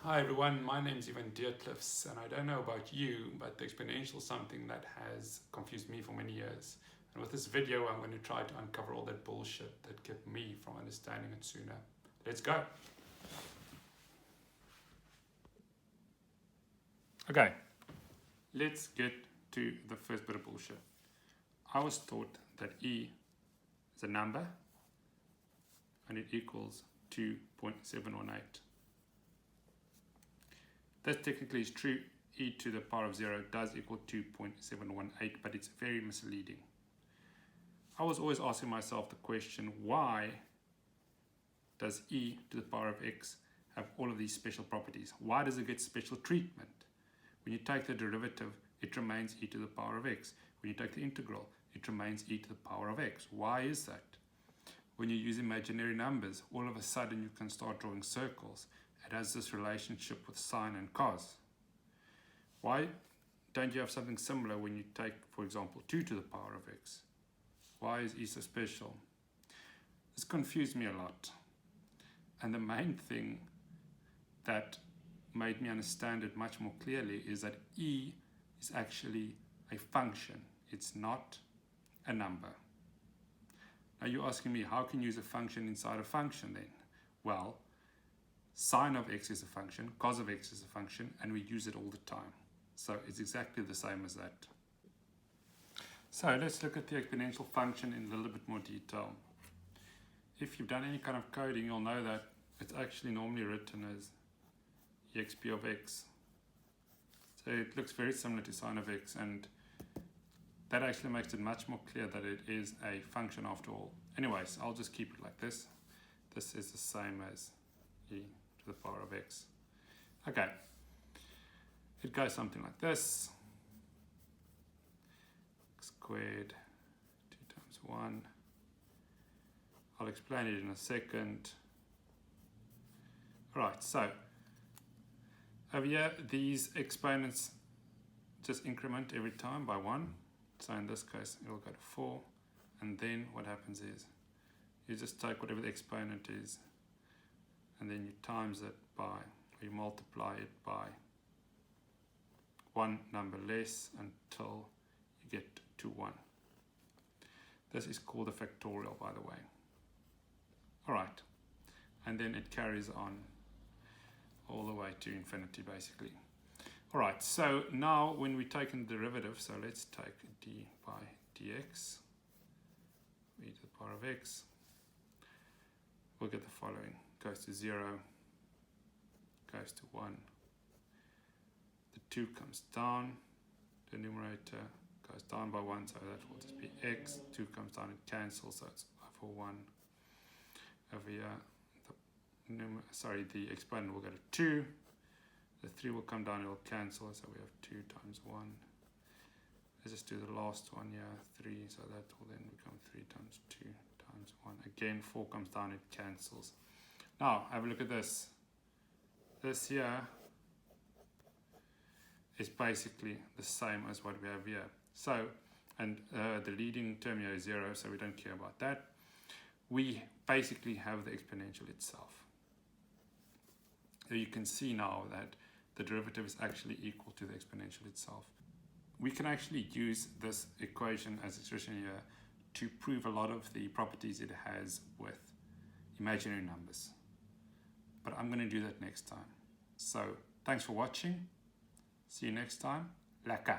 Hi everyone, my name is Ivan Deercliffs, and I don't know about you, but the exponential is something that has confused me for many years. And with this video, I'm going to try to uncover all that bullshit that kept me from understanding it sooner. Let's go. Okay, let's get to the first bit of bullshit. I was taught that E is a number and it equals 2.718. That technically is true. E to the power of 0 does equal 2.718, but it's very misleading. I was always asking myself the question, why does E to the power of x have all of these special properties? Why does it get special treatment? When you take the derivative, it remains e to the power of x. When you take the integral, it remains e to the power of x. Why is that? When you use imaginary numbers, all of a sudden you can start drawing circles. It has this relationship with sine and cos. Why don't you have something similar when you take, for example, 2 to the power of x? Why is e so special? This confused me a lot. And the main thing that made me understand it much more clearly is that e is actually a function. It's not a number. Now you're asking me, how can you use a function inside a function then? Well, sine of x is a function, cos of x is a function, and we use it all the time. So it's exactly the same as that. So let's look at the exponential function in a little bit more detail. If you've done any kind of coding, you'll know that it's actually normally written as exp of x. So it looks very similar to sine of x, and that actually makes it much more clear that it is a function after all. Anyways, I'll just keep it like this. This is the same as e to the power of x. Okay, it goes something like this. X squared 2 times 1. I'll explain it in a second. Alright, so over here these exponents just increment every time by 1. So in this case it will go to 4, and then what happens is you just take whatever the exponent is and then you times it by, or you multiply it by one number less until you get to 1. This is called a factorial, by the way. Alright, and then it carries on all the way to infinity basically. Alright, so now when we take in the derivative, so let's take d by dx, e to the power of x, we'll get the following. Goes to 0, goes to 1. The 2 comes down, the numerator goes down by 1, so that will just be x. 2 comes down and cancels, so it's over 1. Over here, the exponent will go to 2. The 3 will come down, it will cancel, so we have 2 times 1. Let's just do the last one here, 3, so that will then become 3 times 2 times 1. Again, 4 comes down, it cancels. Now, have a look at this. This here is basically the same as what we have here. So, and the leading term here is 0, so we don't care about that. We basically have the exponential itself. So you can see now that the derivative is actually equal to the exponential itself. We can actually use this equation as it's written here to prove a lot of the properties it has with imaginary numbers. But I'm going to do that next time. So thanks for watching. See you next time. Lekker.